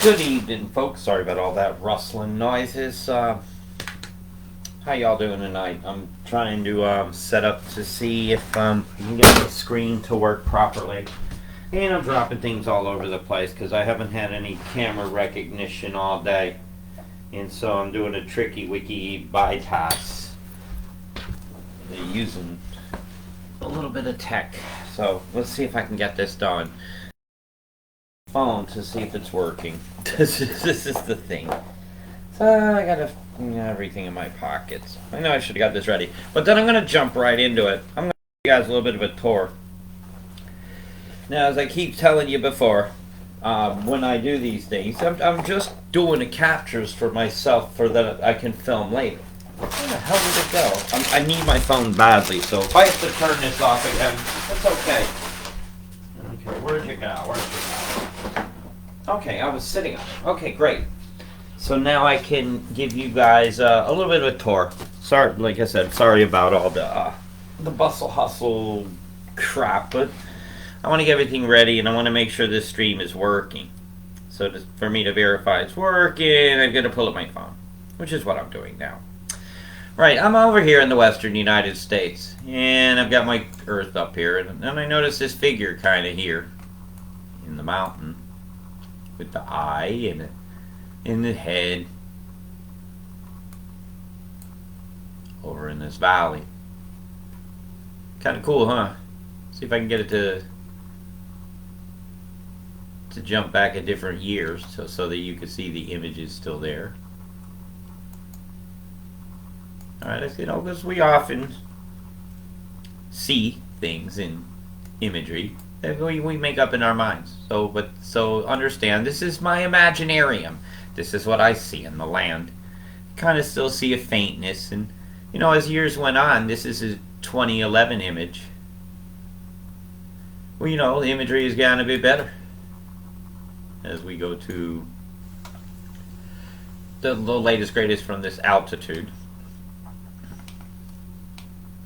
Good evening, folks. Sorry about all that rustling noises. How y'all doing tonight? I'm trying to set up to see if I can get the screen to work properly. And I'm dropping things all over the place because I haven't had any camera recognition all day. And so I'm doing a tricky wiki bypass. They're using a little bit of tech. So let's see if I can get this done. Phone to see if it's working. This is the thing. So I got everything in my pockets. I know I should have got this ready, but then I'm gonna jump right into it. I'm gonna give you guys a little bit of a tour. Now, as I keep telling you before, when I do these things, I'm just doing the captures for myself for that I can film later. Where the hell did it go? I need my phone badly, so if I have to turn this off again, that's okay. Okay, where'd you go? Where'd you go? Okay, I was sitting on it. Okay, great. So now I can give you guys a little bit of a tour. Sorry, like I said, sorry about all the bustle hustle crap, but I want to get everything ready and I want to make sure this stream is working. So for me to verify it's working, I'm going to pull up my phone, which is what I'm doing now. Right, I'm over here in the western United States, and I've got my Earth up here, and I notice this figure kind of here in the mountain with the eye and in the head over in this valley. Kind of cool, huh? See if I can get it to jump back at different years so that you can see the images still there. Alright, because we often see things in imagery that we make up in our minds. So understand, this is my imaginarium. This is what I see in the land. Kind of still see a faintness, and as years went on, this is a 2011 image. Well, the imagery has gotten a bit better as we go to the latest greatest from this altitude.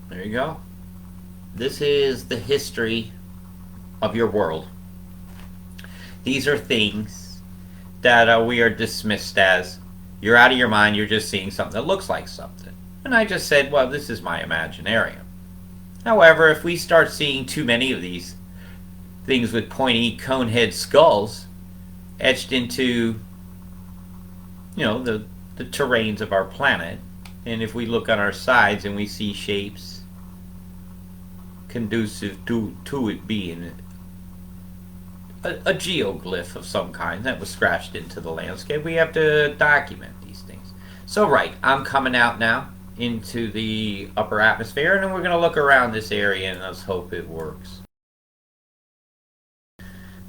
There you go. This is the history of your world. These are things that we are dismissed as you're out of your mind, you're just seeing something that looks like something. And I just said, well, this is my imaginarium. However, if we start seeing too many of these things with pointy conehead skulls etched into the terrains of our planet, and if we look on our sides and we see shapes conducive to it being a geoglyph of some kind that was scratched into the landscape, we have to document these things. So right, I'm coming out now into the upper atmosphere, and then we're going to look around this area and let's hope it works.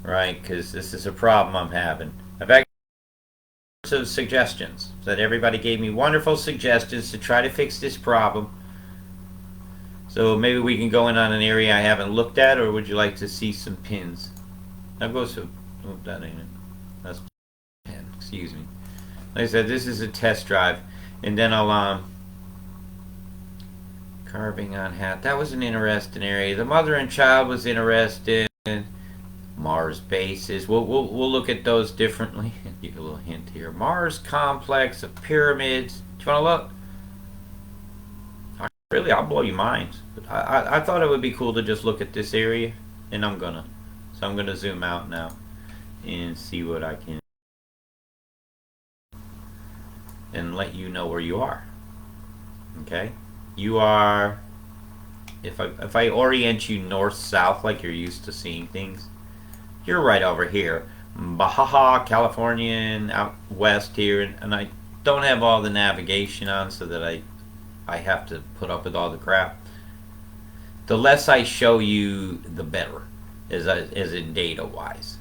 Right, because this is a problem I'm having. I've actually of suggestions that everybody gave me wonderful suggestions to try to fix this problem. So maybe we can go in on an area I haven't looked at, or would you like to see some pins? That goes to, oh, that ain't it. That's pen, excuse me. Like I said, this is a test drive, and then I'll carving on hat. That was an interesting area. The mother and child was interesting. Mars bases. We'll look at those differently. Give you a little hint here. Mars complex of pyramids. Do you want to look? Really, I'll blow your minds. But I thought it would be cool to just look at this area, and I'm gonna. So I'm gonna zoom out now and see what I can, and let you know where you are. Okay, you are. If I orient you north south like you're used to seeing things, you're right over here, Baja California, and out west here, and I don't have all the navigation on so that I have to put up with all the crap. The less I show you, the better, as in data wise.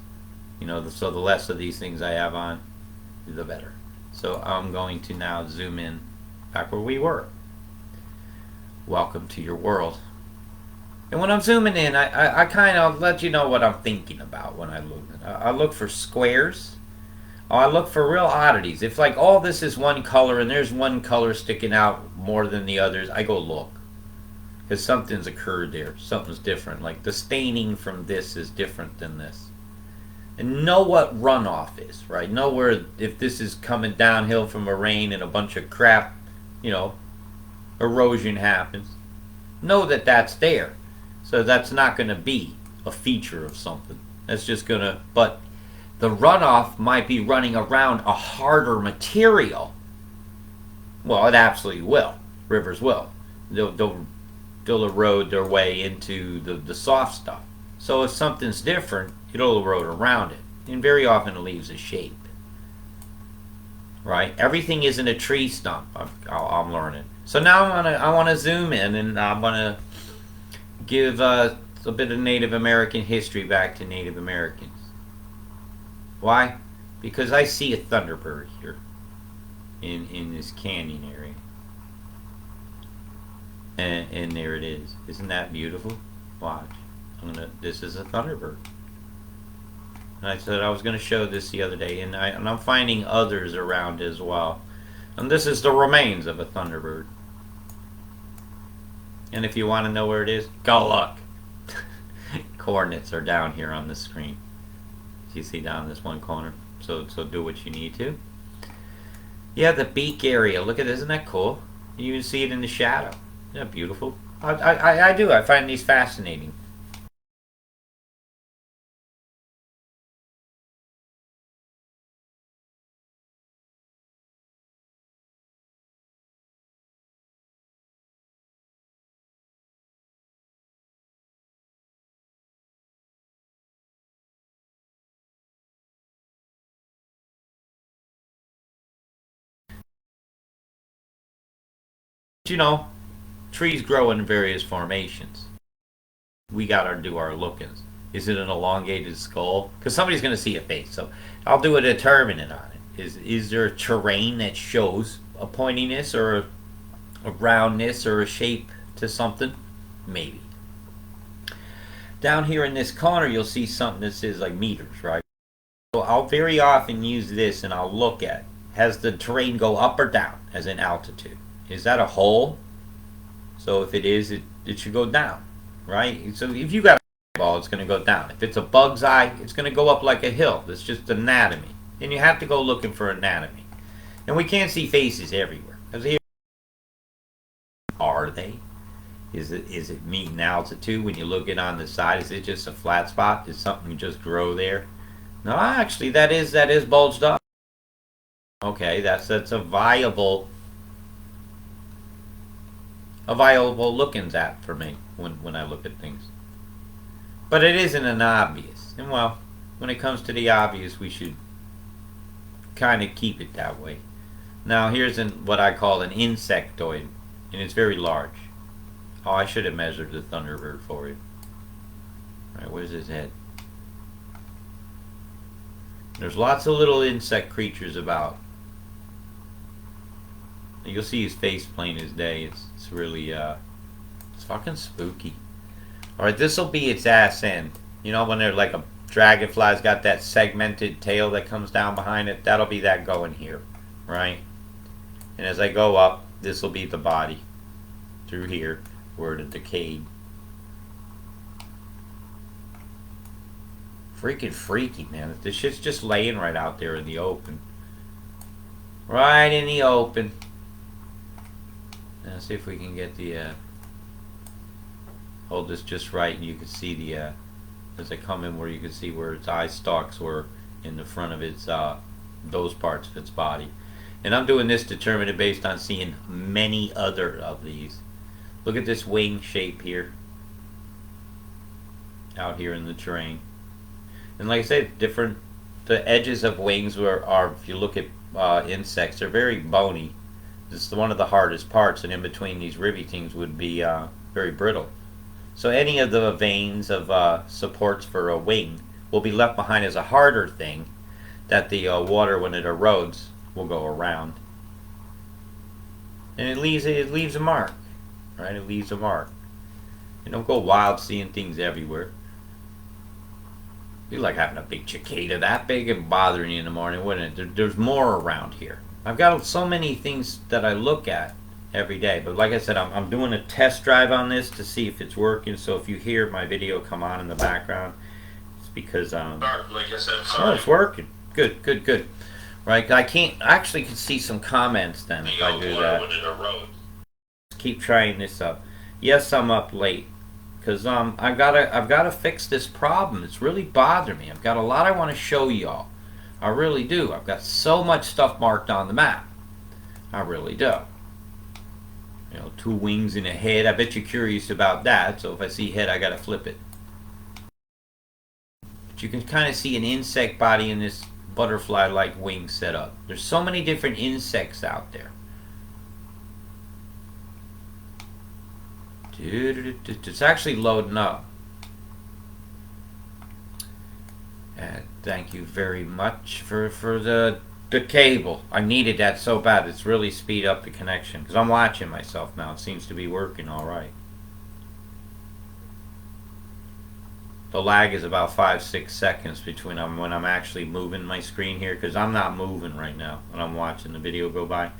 So the less of these things I have on, the better. So I'm going to now zoom in back where we were. Welcome to your world. And when I'm zooming in, I kind of let you know what I'm thinking about when I look. I look for squares. I look for real oddities. If like all this is one color and there's one color sticking out more than the others, I go look. Because something's occurred there. Something's different. Like the staining from this is different than this. and know what runoff is, right? Know where, if this is coming downhill from a rain and a bunch of crap, you know, erosion happens. Know that that's there. So that's not going to be a feature of something. That's just going to, but the runoff might be running around a harder material. Well, it absolutely will. Rivers will. They'll erode their way into the soft stuff. So if something's different, it'll erode around it. And very often it leaves a shape. Right? Everything isn't a tree stump, I'm learning. So now I want to zoom in, and I want to give a bit of Native American history back to Native Americans. Why? Because I see a thunderbird here in this canyon area. And there it is. Isn't that beautiful? Watch. This is a thunderbird. And I said I was going to show this the other day, and I'm finding others around as well. And this is the remains of a thunderbird. And if you want to know where it is, go look. Coordinates are down here on the screen. You see down in this one corner. So do what you need to. Yeah, the beak area. Look at this. Isn't that cool? You can see it in the shadow. Isn't that beautiful? I do. I find these fascinating. You know, trees grow in various formations. We gotta do our lookings. Is it an elongated skull? Because somebody's gonna see a face, so I'll do a determinant on it. Is there a terrain that shows a pointiness or a roundness or a shape to something? Maybe. Down here in this corner, you'll see something that says like meters, right? So I'll very often use this, and I'll look at, has the terrain go up or down as in altitude? Is that a hole? So if it is, it should go down, right? So if you got a ball, it's going to go down. If it's a bug's eye, it's going to go up like a hill. That's just anatomy. And you have to go looking for anatomy. And we can't see faces everywhere. Are they? Is it meeting altitude when you look it on the side? Is it just a flat spot? Does something just grow there? No, actually, that is bulged up. Okay, that's a viable lookings at for me when I look at things. But it isn't an obvious. And well, when it comes to the obvious, we should kind of keep it that way. Now here's what I call an insectoid, and it's very large. Oh, I should have measured the thunderbird for you. Alright, where's his head? There's lots of little insect creatures about. You'll see his face plain as day. It's really it's fucking spooky. Alright, this'll be its ass end. You know when they're like a dragonfly's got that segmented tail that comes down behind it? That'll be that going here. Right? And as I go up, this'll be the body. Through here, where it decayed. Freaking freaky, man. This shit's just laying right out there in the open. Right in the open. Now see if we can get the hold this just right, and you can see the as I come in where you can see where its eye stalks were in the front of its those parts of its body. And I'm doing this determined based on seeing many other of these. Look at this wing shape here out here in the terrain. And like I said, the edges of wings are if you look at insects, they're very bony. It's one of the hardest parts, and in between these rivetings would be very brittle. So any of the veins of supports for a wing will be left behind as a harder thing that the water, when it erodes, will go around. And it leaves a mark, right? It leaves a mark. You don't go wild seeing things everywhere. It'd be like having a big cicada that big and bothering you in the morning, wouldn't it? There's more around here. I've got so many things that I look at every day, but like I said, I'm doing a test drive on this to see if it's working. So if you hear my video come on in the background, it's because Like I said, oh, sorry. it's working. Good, good, good. Right, I can't I actually can see some comments then if I do that. Keep trying this up. Yes, I'm up late because I've gotta fix this problem. It's really bothering me. I've got a lot I want to show y'all. I really do. I've got so much stuff marked on the map. I really do. You know, two wings and a head. I bet you're curious about that. So if I see head, I gotta flip it. But you can kind of see an insect body in this butterfly-like wing setup. There's so many different insects out there. It's actually loading up. And thank you very much for the cable. I needed that so bad. It's really speed up the connection because I'm watching myself now. It seems to be working all right. The lag is about 5-6 seconds between when I'm actually moving my screen here because I'm not moving right now when I'm watching the video go by.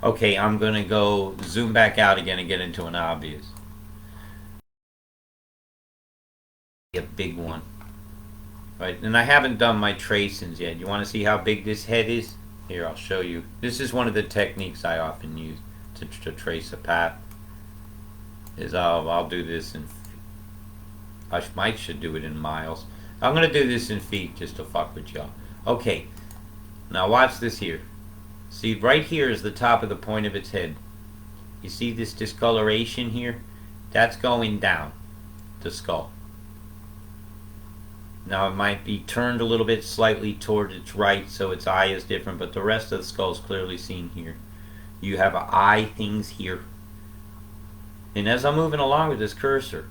Okay, I'm gonna go zoom back out again and get into an obvious. A big one. Right, and I haven't done my tracings yet. You want to see how big this head is? Here, I'll show you. This is one of the techniques I often use to trace a path. Is I'll do this in. Should do it in miles. I'm gonna do this in feet just to fuck with y'all. Okay, now watch this here. See, right here is the top of the point of its head. You see this discoloration here? That's going down the skull. Now it might be turned a little bit slightly toward its right so its eye is different, but the rest of the skull is clearly seen here. You have eye things here. And as I'm moving along with this cursor,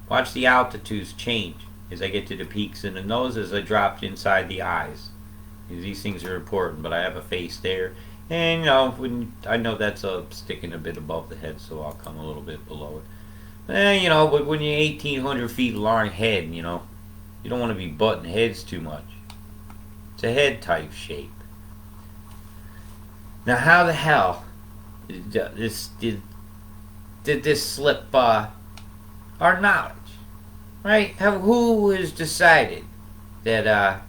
watch the altitudes change as I get to the peaks in the nose as I dropped inside the eyes. These things are important, but I have a face there. And you know, I know that's sticking a bit above the head, so I'll come a little bit below it. You know, but when you're 1,800 feet long head, you know, you don't want to be butting heads too much. It's a head type shape. Now, how the hell did this slip our knowledge? Right? Who has decided that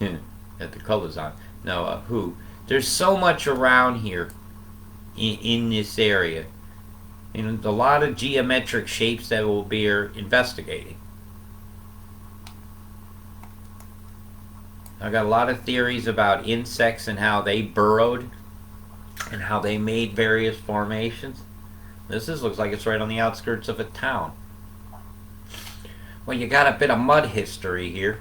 that the color's on? No, who? There's so much around here in this area. You know, a lot of geometric shapes that we'll be investigating. I got a lot of theories about insects and how they burrowed and how they made various formations. Looks like it's right on the outskirts of a town. Well, you got a bit of mud history here.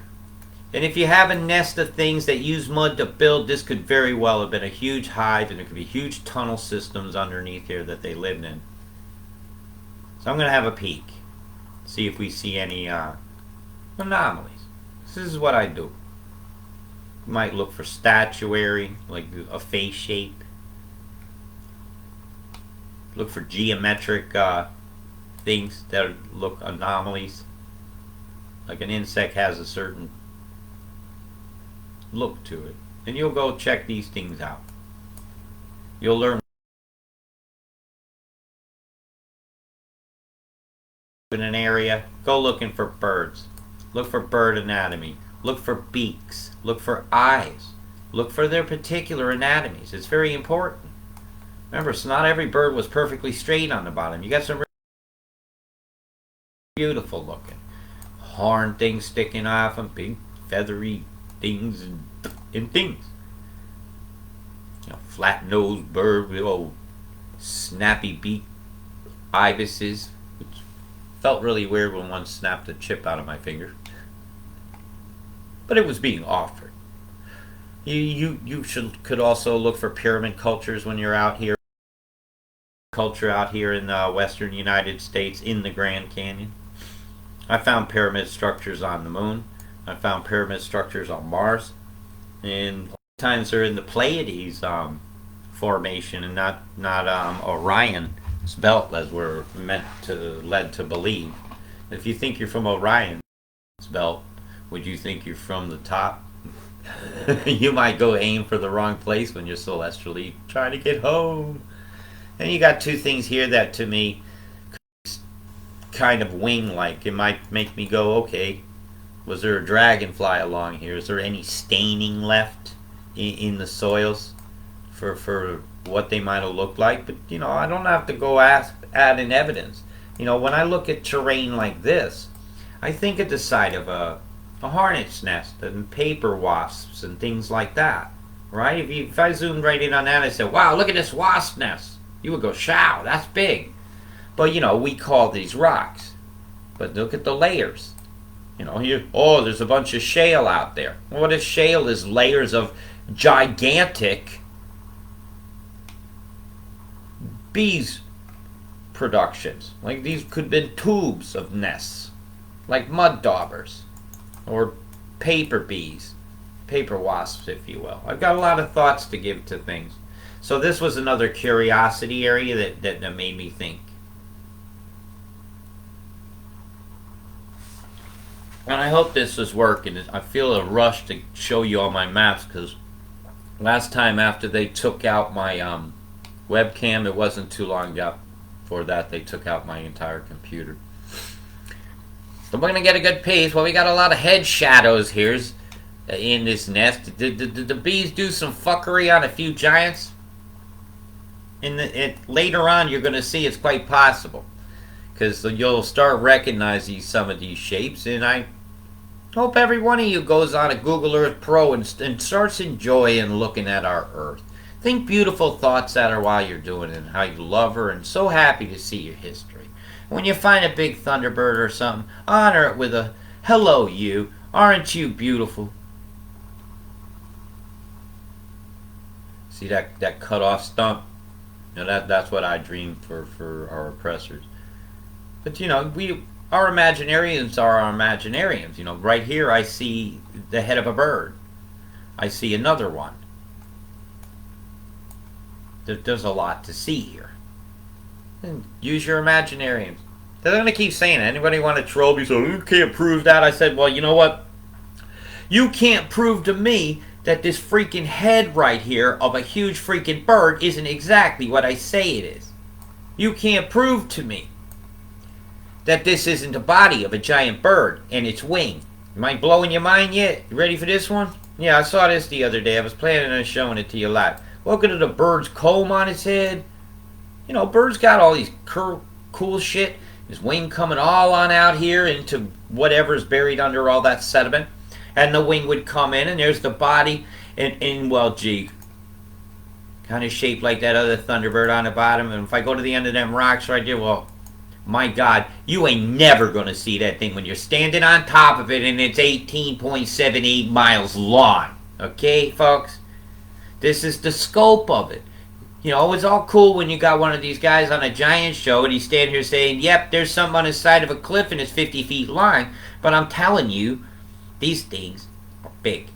And if you have a nest of things that use mud to build, this could very well have been a huge hive, and there could be huge tunnel systems underneath here that they lived in. So I'm going to have a peek. See if we see any anomalies. This is what I do. You might look for statuary, like a face shape. Look for geometric things that look anomalies. Like an insect has a certain look to it. And you'll go check these things out. You'll learn in an area, go looking for birds. Look for bird anatomy. Look for beaks. Look for eyes. Look for their particular anatomies. It's very important. Remember, so not every bird was perfectly straight on the bottom. You got some beautiful looking horn things sticking off and big feathery things and things. You know, flat-nosed bird with old snappy beak ibises, which felt really weird when one snapped a chip out of my finger. But it was being offered. You could also look for pyramid cultures when you're out here. Culture out here in the western United States in the Grand Canyon. I found pyramid structures on the moon. I found pyramid structures on Mars. And times they're in the Pleiades formation and not Orion's belt as we're led to believe. If you think you're from Orion's belt, would you think you're from the top? You might go aim for the wrong place when you're celestially trying to get home. And you got two things here that to me kind of wing-like. It might make me go, okay, Was there a dragonfly along here? Is there any staining left in the soils for what they might have looked like? But, you know, I don't have to go add in evidence. You know, when I look at terrain like this, I think at the site of a hornet's nest and paper wasps and things like that, right? If I zoomed right in on that and said, wow, look at this wasp nest, you would go, "Show, that's big." But, you know, we call these rocks. But look at the layers. You know, here, oh, there's a bunch of shale out there. Well, what is shale? Is layers of gigantic bees productions. Like these could have been tubes of nests, like mud daubers or paper bees, paper wasps, if you will. I've got a lot of thoughts to give to things. So this was another curiosity area that made me think. And I hope this is working. I feel a rush to show you all my maps because last time after they took out my webcam, it wasn't too long for that they took out my entire computer. So we're going to get a good piece. Well, we got a lot of head shadows here in this nest. Did the bees do some fuckery on a few giants? Later on, you're going to see it's quite possible. Because you'll start recognizing some of these shapes. And I hope every one of you goes on a Google Earth Pro and starts enjoying looking at our Earth. Think beautiful thoughts at her while you're doing it and how you love her and so happy to see your history. When you find a big thunderbird or something, honor it with a "Hello, you. Aren't you beautiful?" See that cut off stump? You know, that's what I dream for our oppressors. But, you know, our imaginariums are our imaginariums. You know, right here I see the head of a bird. I see another one. There's a lot to see here. And use your imaginariums. They're going to keep saying it. Anybody want to troll me? So you can't prove that. I said, well, you know what? You can't prove to me that this freaking head right here of a huge freaking bird isn't exactly what I say it is. You can't prove to me that this isn't the body of a giant bird and its wing. Am I blowing your mind yet? You ready for this one? Yeah, I saw this the other day. I was planning on showing it to you live. Look at the bird's comb on its head. You know, birds got all these cool shit. His wing coming all on out here into whatever's buried under all that sediment. And the wing would come in, and there's the body. And well, gee, kind of shaped like that other thunderbird on the bottom. And if I go to the end of them rocks right there, well, my God, you ain't never going to see that thing when you're standing on top of it and it's 18.78 miles long. Okay, folks? This is the scope of it. You know, it's all cool when you got one of these guys on a giant show and he's standing here saying, yep, there's something on the side of a cliff and it's 50 feet long. But I'm telling you, these things are big.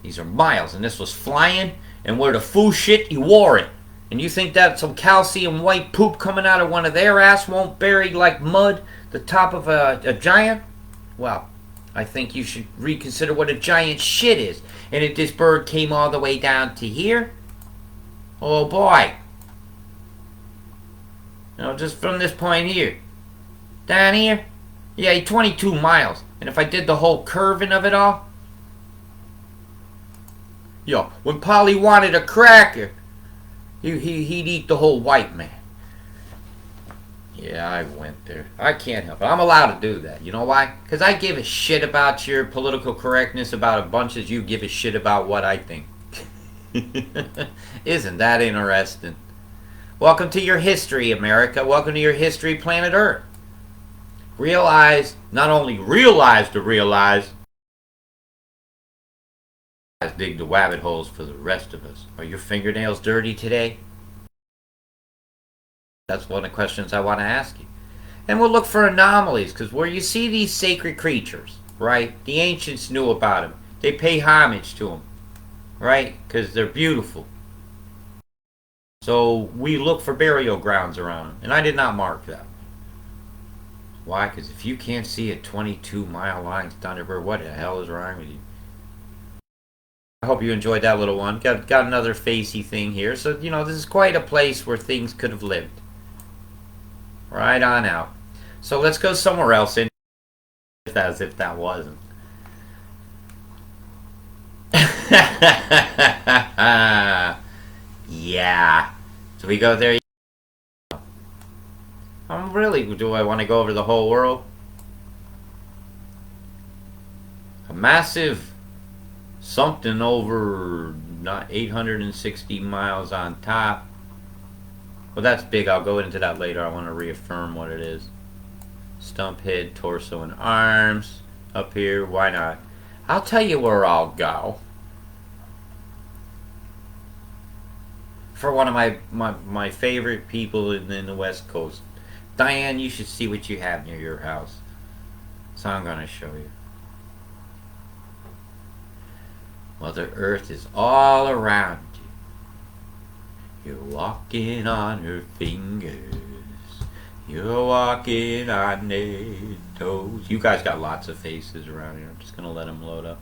These are miles. And this was flying, and where the foo shit, you wore it. And you think that some calcium white poop coming out of one of their ass won't bury like mud the top of a giant? Well, I think you should reconsider what a giant shit is. And if this bird came all the way down to here, oh boy. You know, just from this point here. Down here, yeah, 22 miles. And if I did the whole curving of it all, yo, when Polly wanted a cracker, he'd eat the whole white man. Yeah, I went there. I can't help it. I'm allowed to do that. You know why? Because I give a shit about your political correctness about a bunch as you give a shit about what I think. Isn't that interesting? Welcome to your history, America. Welcome to your history, planet Earth. Realize, not only realize to realize, dig the rabbit holes for the rest of us. Are your fingernails dirty today? That's one of the questions I want to ask you. And we'll look for anomalies, because where you see these sacred creatures, right? The ancients knew about them. They pay homage to them, right? Because they're beautiful. So we look for burial grounds around them. And I did not mark that. Why? Because if you can't see a 22-mile long thunderbird, what the hell is wrong with you? I hope you enjoyed that little one. Got another facey thing here. So, you know, this is quite a place where things could have lived. Right on out. So let's go somewhere else in, as if that wasn't. Yeah. So we go there. Really, do I want to go over the whole world? A massive something over not 860 miles on top. Well, that's big. I'll go into that later. I want to reaffirm what it is. Stump, head, torso, and arms. Up here, why not? I'll tell you where I'll go. For one of my favorite people in the West Coast. Diane, you should see what you have near your house. So I'm going to show you. Mother Earth is all around you. You're walking on her fingers. You're walking on their toes. You guys got lots of faces around here. I'm just going to let them load up.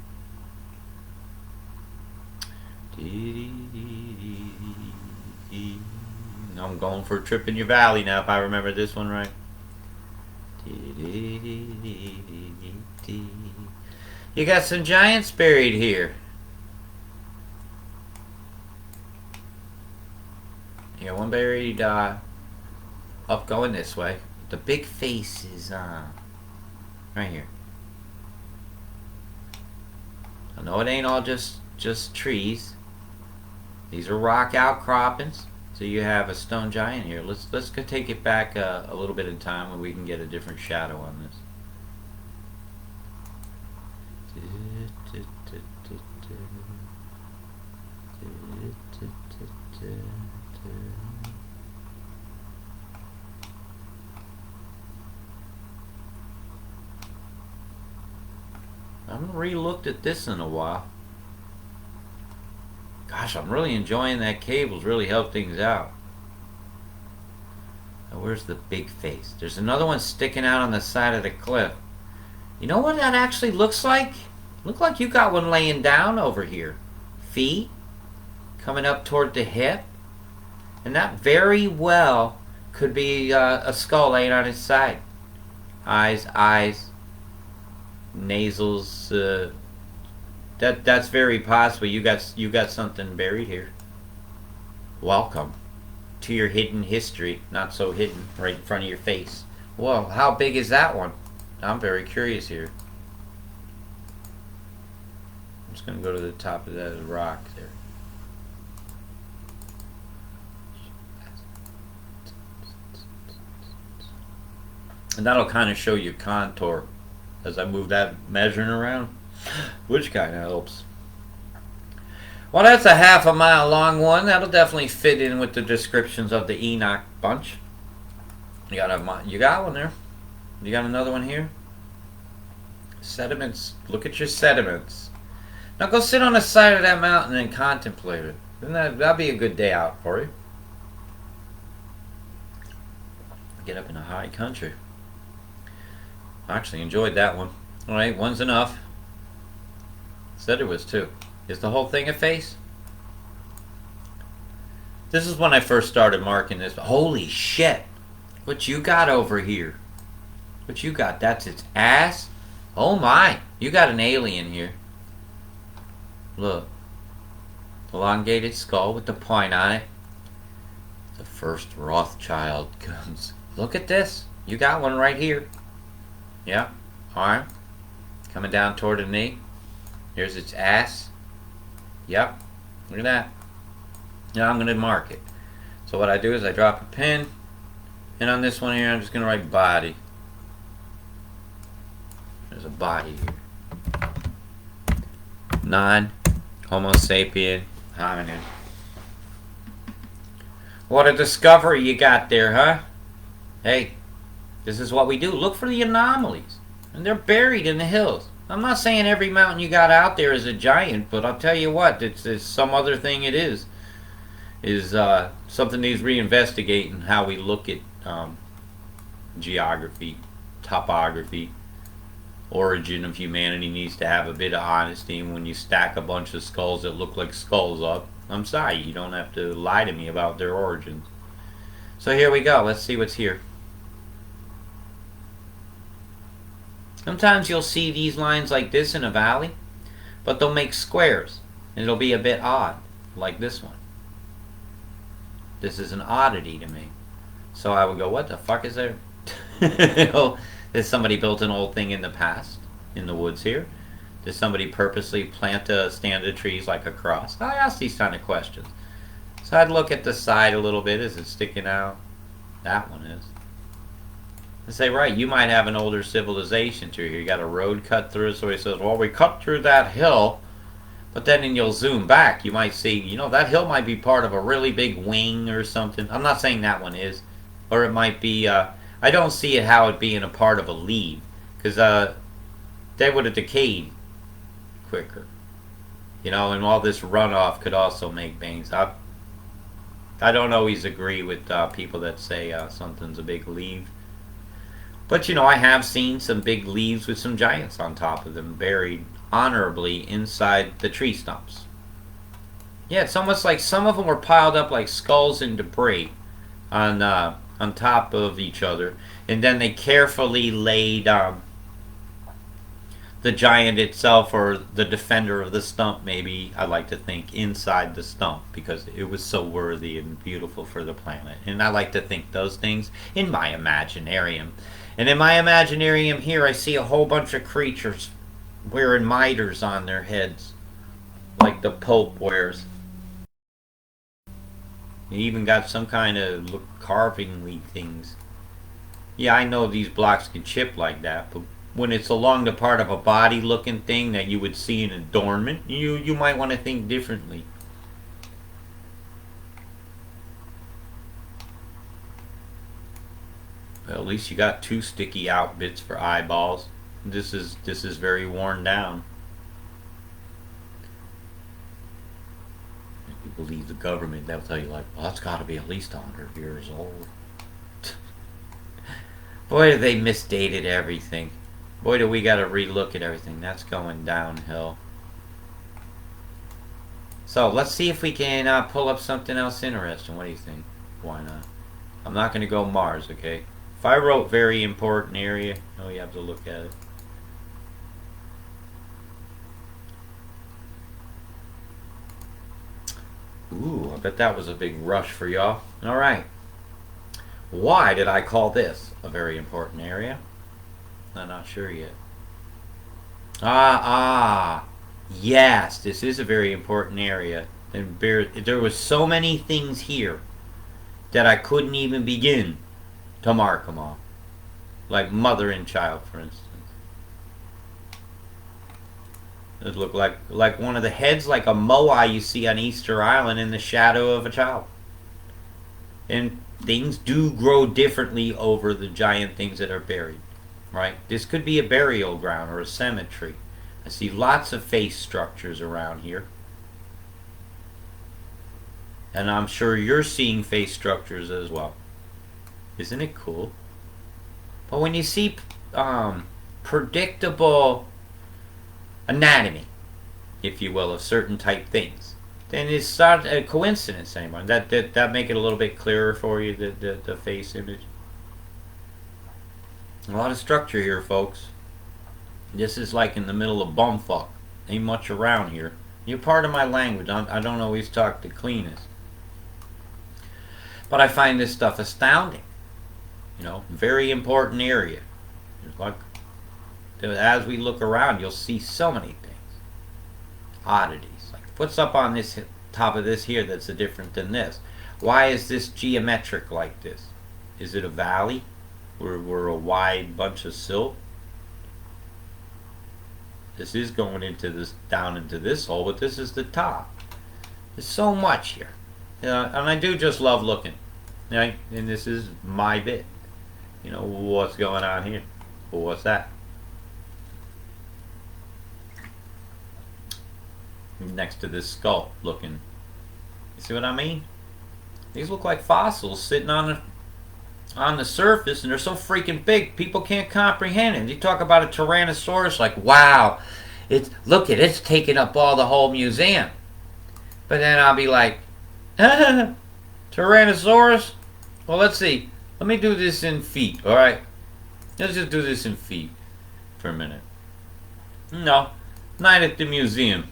I'm going for a trip in your valley now, if I remember this one right. You got some giants buried here. You got one buried up going this way. The big face is right here. I know it ain't all just trees. These are rock outcroppings. So you have a stone giant here. Let's go take it back a little bit in time when we can get a different shadow on this. I haven't re-looked at this in a while. Gosh, I'm really enjoying that cable's really helped things out. Now, where's the big face? There's another one sticking out on the side of the cliff. You know what that actually looks like? Look like you got one laying down over here. Feet coming up toward the hip. And that very well could be a skull laying on its side. Eyes, nasals, that's very possible. You got something buried here. Welcome to your hidden history. Not so hidden, right in front of your face. Well, how big is that one? I'm very curious here. I'm just gonna go to the top of that rock there. And that'll kind of show you contour as I move that measuring around, which kind of helps. Well, that's a half a mile long one. That'll definitely fit in with the descriptions of the Enoch bunch. You got one there. You got another one here. Sediments. Look at your sediments. Now go sit on the side of that mountain and contemplate it. That'll be a good day out for you. Get up in the high country. I actually enjoyed that one. Alright, one's enough. Said it was two. Is the whole thing a face? This is when I first started marking this. Holy shit! What you got over here? What you got? That's its ass? Oh my! You got an alien here. Look. Elongated skull with the point on it. The first Rothschild guns. Look at this. You got one right here. Yeah. Arm. Coming down toward the knee. Here's its ass. Yep. Look at that. Now I'm going to mark it. So what I do is I drop a pin. And on this one here, I'm just going to write body. There's a body here. Non-Homo sapien hominin. What a discovery you got there, huh? Hey, this is what we do. Look for the anomalies. And they're buried in the hills. I'm not saying every mountain you got out there is a giant, but I'll tell you what, it's some other thing it is. Something needs reinvestigating how we look at geography, topography, origin of humanity needs to have a bit of honesty. And when you stack a bunch of skulls that look like skulls up, I'm sorry, you don't have to lie to me about their origins. So here we go. Let's see what's here. Sometimes you'll see these lines like this in a valley, but they'll make squares. And it'll be a bit odd, like this one. This is an oddity to me. So I would go, what the fuck is there? You know, has somebody built an old thing in the past in the woods here? Did somebody purposely plant a stand of trees like a cross? I ask these kind of questions. So I'd look at the side a little bit. Is it sticking out? That one is. And say, right, you might have an older civilization through here. You got a road cut through it. So he says, well, we cut through that hill. But then you'll zoom back. You might see, you know, that hill might be part of a really big wing or something. I'm not saying that one is. Or it might be, I don't see it how it being a part of a lead. Because they would have decayed quicker. You know, and all this runoff could also make bangs. I don't always agree with people that say something's a big leaf. But, you know, I have seen some big leaves with some giants on top of them buried honorably inside the tree stumps. Yeah, it's almost like some of them were piled up like skulls and debris on top of each other. And then they carefully laid the giant itself, or the defender of the stump, maybe, I like to think, inside the stump, because it was so worthy and beautiful for the planet. And I like to think those things in my imaginarium. And in my imaginarium here, I see a whole bunch of creatures wearing mitres on their heads, like the Pope wears. You even got some kind of carvingly things. Yeah, I know these blocks can chip like that, but when it's along the part of a body looking thing that you would see in adornment, you might want to think differently. Well, at least you got two sticky out bits for eyeballs. This is very worn down. If you believe the government, they'll tell you like, well, that's got to be at least 100 years old. Boy, they misdated everything. Boy, do we got to relook at everything. That's going downhill. So let's see if we can pull up something else interesting. What do you think? Why not? I'm not going to go Mars, okay? If I wrote very important area, oh, you have to look at it. Ooh, I bet that was a big rush for y'all. All right. Why did I call this a very important area? I'm not sure yet. Yes, this is a very important area. And there was so many things here that I couldn't even begin to mark them all. Like mother and child, for instance. It looked like one of the heads, like a moai you see on Easter Island in the shadow of a child. And things do grow differently over the giant things that are buried. Right? This could be a burial ground or a cemetery. I see lots of face structures around here. And I'm sure you're seeing face structures as well. Isn't it cool? But when you see predictable anatomy, if you will, of certain type things, then it's not a coincidence anymore. That make it a little bit clearer for you, the face image. A lot of structure here, folks. This is like in the middle of bumfuck. Ain't much around here. You're part of my language. I don't always talk the cleanest. But I find this stuff astounding. You know, very important area. Like, as we look around, you'll see so many things. Oddities. Like, what's up on this top of this here that's different than this? Why is this geometric like this? Is it a valley? We're a wide bunch of silt. This is going into this, down into this hole, but this is the top. There's so much here. And I do just love looking. Right? And this is my bit. You know, what's going on here? Well, what's that? Next to this skull looking. You see what I mean? These look like fossils sitting on the surface, and they're so freaking big, people can't comprehend it. You talk about a Tyrannosaurus, like, wow, it's taking up all the whole museum. But then I'll be like, Tyrannosaurus? Well, let's see. Let me do this in feet, alright? Let's just do this in feet for a minute. No, not at the museum.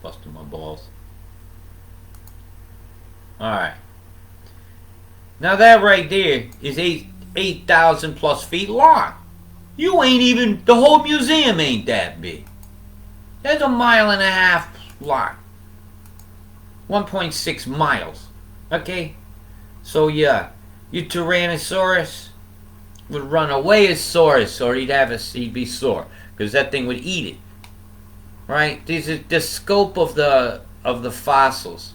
Busting my balls. Alright. Now that right there is 8,000 plus feet long. You ain't even, the whole museum ain't that big. That's a mile and a half long. 1.6 miles. Okay? So yeah, your Tyrannosaurus would run away as Saurus, or he'd be sore. Because that thing would eat it. Right? This is the scope of the fossils.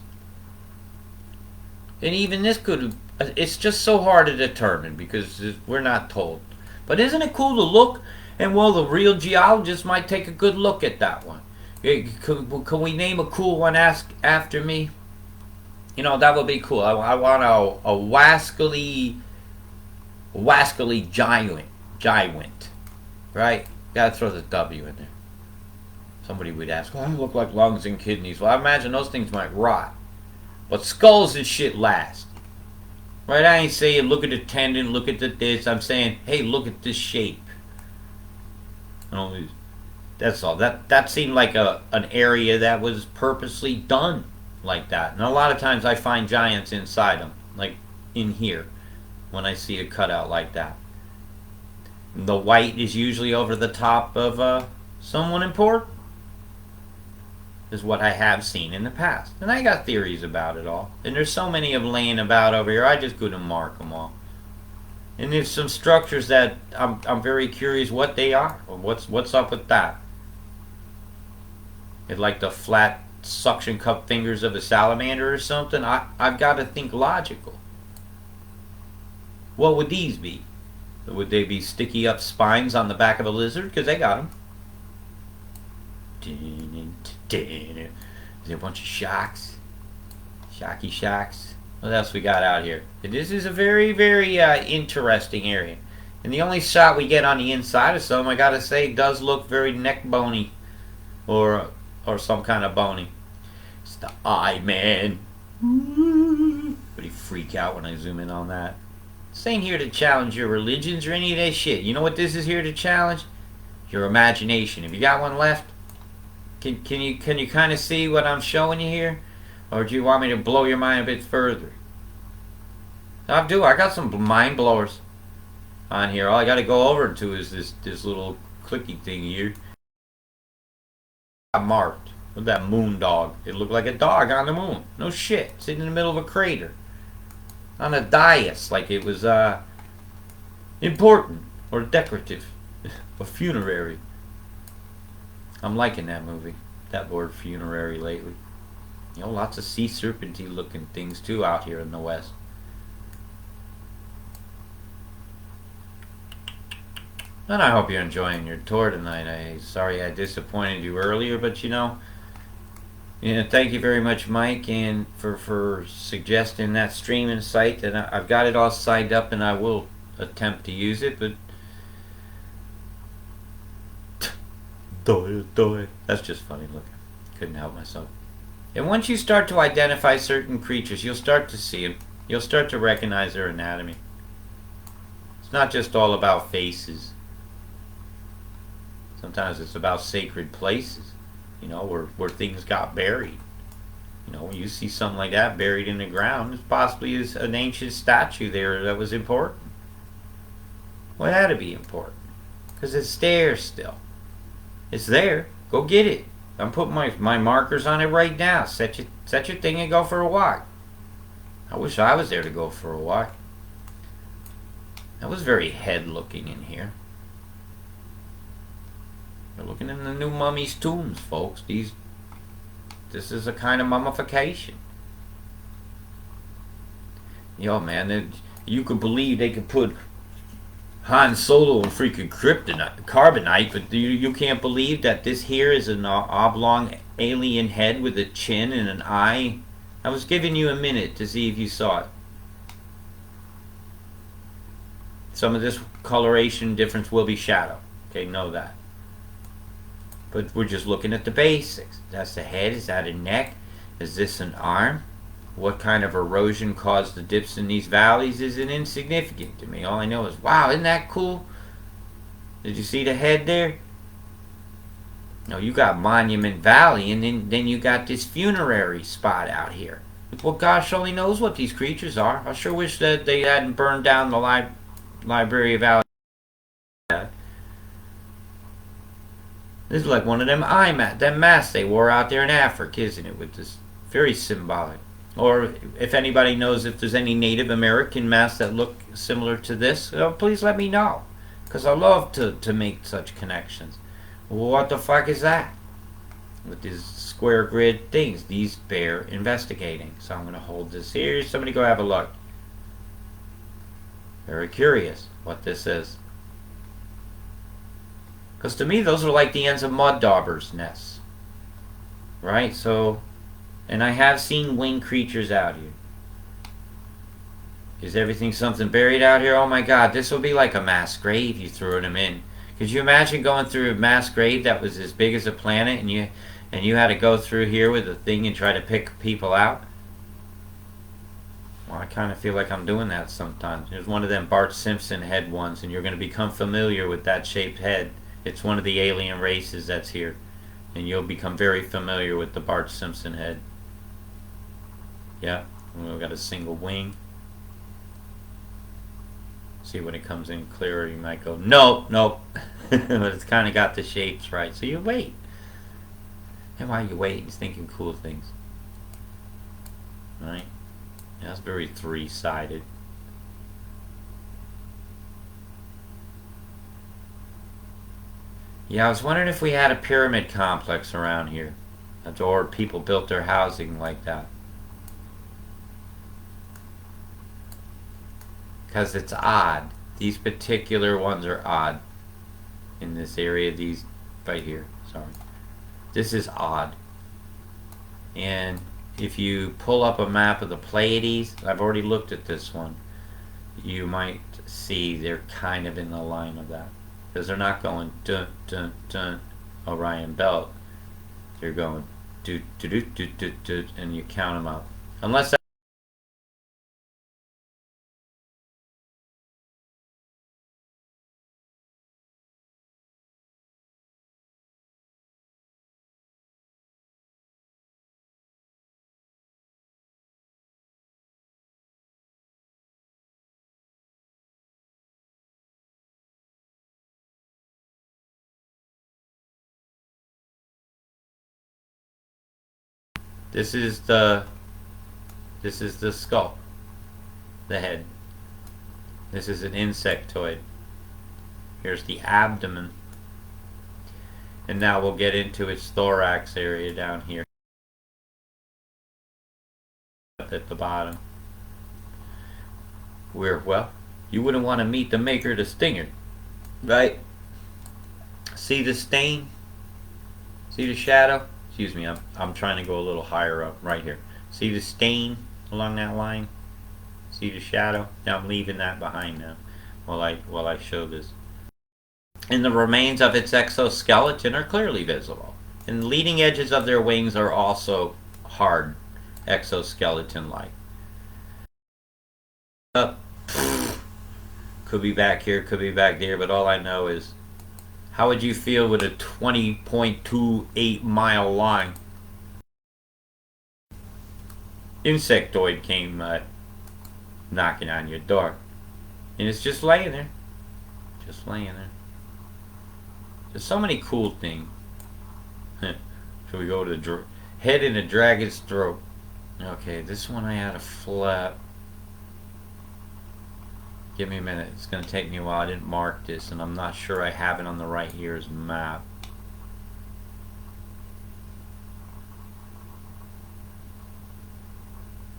And even this could, it's just so hard to determine because we're not told. But isn't it cool to look? And well, the real geologist might take a good look at that one. Can we name a cool one after me? You know, that would be cool. I want a wascally giant. Right? Gotta throw the W in there. Somebody would ask, oh, I look like lungs and kidneys. Well, I imagine those things might rot. But skulls and shit last. Right? I ain't saying look at the tendon, look at the this. I'm saying, hey, look at this shape. That's all. That seemed like an area that was purposely done like that. And a lot of times I find giants inside them. Like in here. When I see a cutout like that. The white is usually over the top of someone important. Is what I have seen in the past. And I got theories about it all. And there's so many of them laying about over here, I just couldn't mark them all. And there's some structures that I'm very curious what they are. Or what's up with that? It's like the flat suction cup fingers of a salamander or something. I've got to think logical. What would these be? Would they be sticky up spines on the back of a lizard? Because they got them. Is there a bunch of shocks? Shocky shocks. What else we got out here? This is a very, very interesting area. And the only shot we get on the inside of some, I gotta say, does look very neck bony. Or some kind of bony. It's the eye man. But he freak out when I zoom in on that. This ain't here to challenge your religions or any of that shit. You know what this is here to challenge? Your imagination. Have you got one left? Can you kind of see what I'm showing you here? Or do you want me to blow your mind a bit further? I do. I got some mind blowers on here. All I got to go over to is this little clicky thing here. I marked with that moon dog. It looked like a dog on the moon. No shit. Sitting in the middle of a crater. On a dais, like it was important or decorative or funerary. I'm liking that movie, that word funerary lately. You know, lots of sea serpenty looking things too out here in the West. And I hope you're enjoying your tour tonight. Sorry I disappointed you earlier, but you know, thank you very much, Mike, and for suggesting that streaming site. And I've got it all signed up, and I will attempt to use it, but that's just funny looking. Couldn't help myself. And once you start to identify certain creatures, you'll start to see them. You'll start to recognize their anatomy. It's not just all about faces. Sometimes it's about sacred places, you know, where things got buried. You know, when you see something like that buried in the ground, it possibly is an ancient statue there that was important. Well, it had to be important, because it's there still. It's there. Go get it. I'm putting my markers on it right now. Set your thing and go for a walk. I wish I was there to go for a walk. That was very head looking in here. We're looking in the new mummies' tombs, folks. This is a kind of mummification. Yo, man, you could believe they could put Han Solo and freaking carbonite, but you can't believe that this here is an oblong alien head with a chin and an eye. I was giving you a minute to see if you saw it. Some of this coloration difference will be shadow. Okay, know that. But we're just looking at the basics. That's the head. Is that a neck? Is this an arm? What kind of erosion caused the dips in these valleys isn't insignificant to me. All I know is, wow, isn't that cool? Did you see the head there? No, you got Monument Valley, and then you got this funerary spot out here. Well, gosh only knows what these creatures are. I sure wish that they hadn't burned down the Library of Alexandria. This is like one of them them masks they wore out there in Africa, isn't it? With this very symbolic. Or if anybody knows if there's any Native American masks that look similar to this, please let me know, because I love to make such connections. What the fuck is that? With these square grid things, these bear investigating. So I'm going to hold this here. Somebody go have a look. Very curious what this is. Because to me, those are like the ends of mud daubers' nests. Right? So, and I have seen winged creatures out here. Is everything something buried out here? Oh my god, this will be like a mass grave you threw them in. Could you imagine going through a mass grave that was as big as a planet and you had to go through here with a thing and try to pick people out? Well, I kind of feel like I'm doing that sometimes. There's one of them Bart Simpson head ones, and you're going to become familiar with that shaped head. It's one of the alien races that's here, and you'll become very familiar with the Bart Simpson head. Yeah, we've got a single wing. See, when it comes in clearer, you might go, nope, nope. But it's kind of got the shapes right, so you wait. And while you wait, he's thinking cool things. Right? Yeah, that's very three-sided. Yeah, I was wondering if we had a pyramid complex around here. Or people built their housing like that. Because it's odd. These particular ones are odd. In this area, these right here. Sorry. This is odd. And if you pull up a map of the Pleiades, I've already looked at this one, you might see they're kind of in the line of that. Because they're not going dun dun dun Orion Belt. They're going do do do do do do, and you count them up. Unless this is the skull, the head. This is an insectoid. Here's the abdomen. And now we'll get into its thorax area down here. Up at the bottom. Where, well, you wouldn't want to meet the maker of the stinger. Right? See the stain? See the shadow? Excuse me, I'm trying to go a little higher up right here. See the stain along that line? See the shadow? Now I'm leaving that behind now while I show this. And the remains of its exoskeleton are clearly visible. And the leading edges of their wings are also hard, exoskeleton-like. Could be back here, could be back there, but all I know is, how would you feel with a 20.28 mile line? Insectoid came knocking on your door. And it's just laying there. Just laying there. There's so many cool things. Should we go to the head in a dragon's throat? Okay, this one I had to flap. Give me a minute. It's going to take me a while. I didn't mark this, and I'm not sure I have it on the right here's map.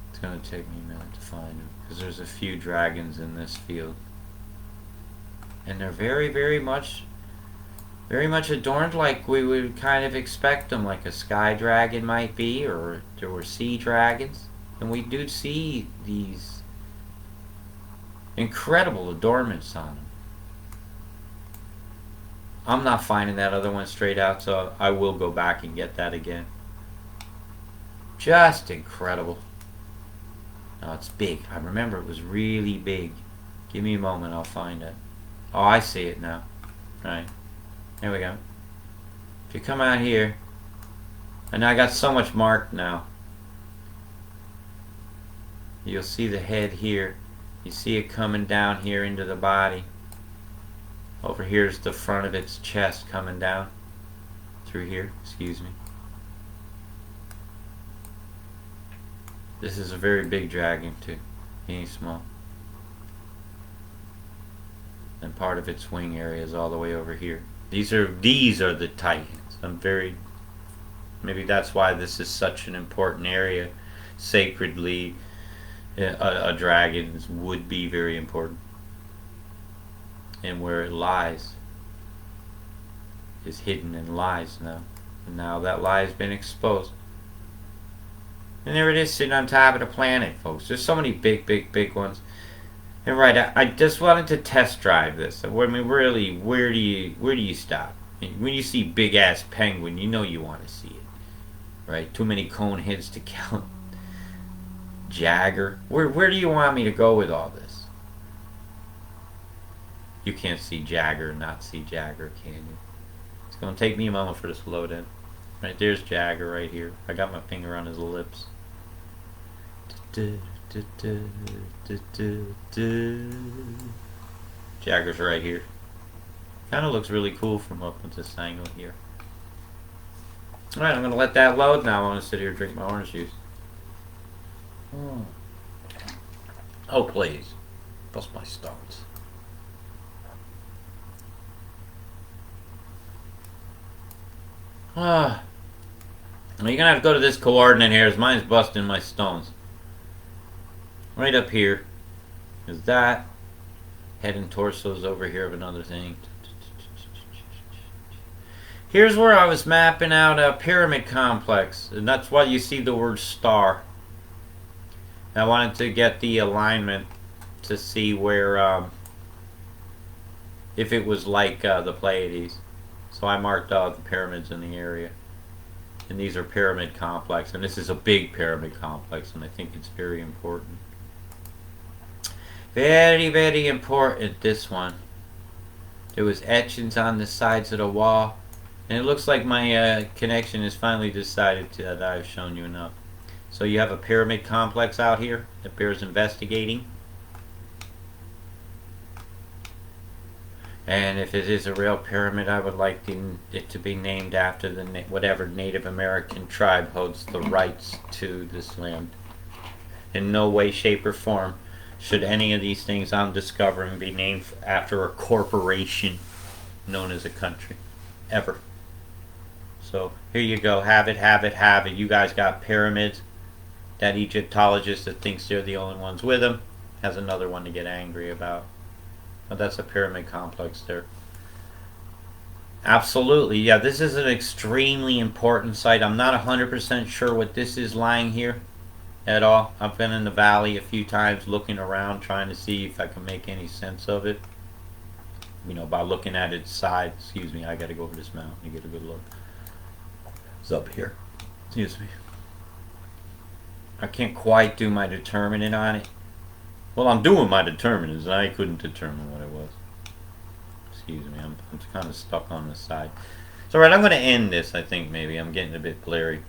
It's going to take me a minute to find them, because there's a few dragons in this field. And they're very much adorned like we would kind of expect them, like a sky dragon might be, or there were sea dragons. And we do see these incredible adornments on them. I'm not finding that other one straight out, so I will go back and get that again. Just incredible. Oh, it's big. I remember it was really big. Give me a moment, I'll find it. Oh, I see it now. All right. There we go. If you come out here, and I got so much marked now. You'll see the head here. You see it coming down here into the body. Over here's the front of its chest coming down through here. Excuse me. This is a very big dragon too. He ain't small. And part of its wing area is all the way over here. These are the titans. Maybe that's why this is such an important area. Sacredly, a dragon would be very important. And where it lies is hidden and lies now. And now that lie has been exposed. And there it is sitting on top of the planet, folks. There's so many big ones. And right, I just wanted to test drive this. I mean, really, where do you stop? When you see big ass penguin, you know you want to see it. Right? Too many cone heads to count. Jagger. Where do you want me to go with all this? You can't see Jagger and not see Jagger, can you? It's going to take me a moment for this to load in. Right, there's Jagger right here. I got my finger on his lips. Jagger's right here. Kind of looks really cool from up at this angle here. Alright, I'm going to let that load now. I want to sit here and drink my orange juice. Oh, please. Bust my stones. Well, you're going to have to go to this coordinate here, as mine's busting my stones. Right up here is that. Head and torso's over here of another thing. Here's where I was mapping out a pyramid complex, and that's why you see the word star. I wanted to get the alignment to see where, if it was like the Pleiades. So I marked out the pyramids in the area. And these are pyramid complex, and this is a big pyramid complex, and I think it's very important. Very important, this one. There was etchings on the sides of the wall. And it looks like my connection has finally decided that I've shown you enough. So you have a pyramid complex out here that bears investigating. And if it is a real pyramid, I would like it to be named after whatever Native American tribe holds the rights to this land. In no way, shape, or form should any of these things I'm discovering be named after a corporation known as a country. Ever. So here you go. Have it. You guys got pyramids. That Egyptologist that thinks they're the only ones with them has another one to get angry about. But that's a pyramid complex there. Absolutely. Yeah, this is an extremely important site. I'm not 100% sure what this is lying here at all. I've been in the valley a few times looking around trying to see if I can make any sense of it. You know, by looking at its side. Excuse me, I gotta go over this mountain to get a good look. It's up here. Excuse me. I can't quite do my determinant on it. Well, I'm doing my determinants. I couldn't determine what it was. Excuse me, I'm kind of stuck on the side. It's alright, I'm going to end this, I think, maybe. I'm getting a bit blurry.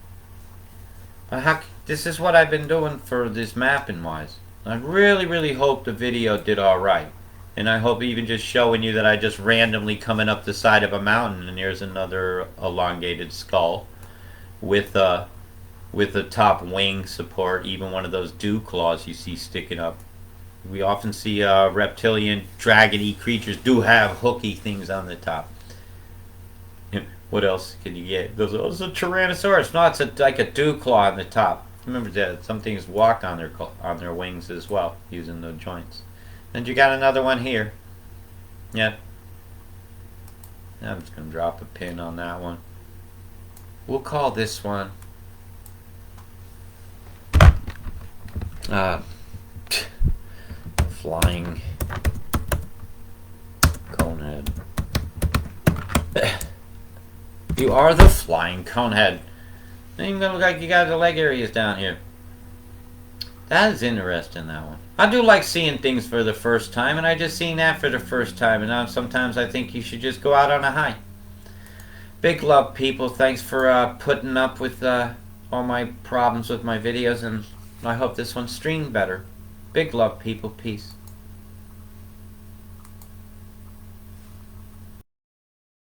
But this is what I've been doing for this mapping-wise. I really hope the video did alright. And I hope even just showing you that I just randomly coming up the side of a mountain and there's another elongated skull with the top wing support, even one of those dew claws you see sticking up. We often see reptilian, dragon-y creatures do have hooky things on the top. What else can you get? Those are a Tyrannosaurus. No, it's like a dew claw on the top. Remember that some things walk on their wings as well, using the joints. And you got another one here. Yep. I'm just gonna drop a pin on that one. We'll call this one flying conehead. You are the flying conehead. Doesn't even look like you got the leg areas down here. That is interesting, that one. I do like seeing things for the first time, and I just seen that for the first time, and now sometimes I think you should just go out on a high. Big love, people. Thanks for putting up with all my problems with my videos, and I hope this one streamed better. Big love, people. Peace.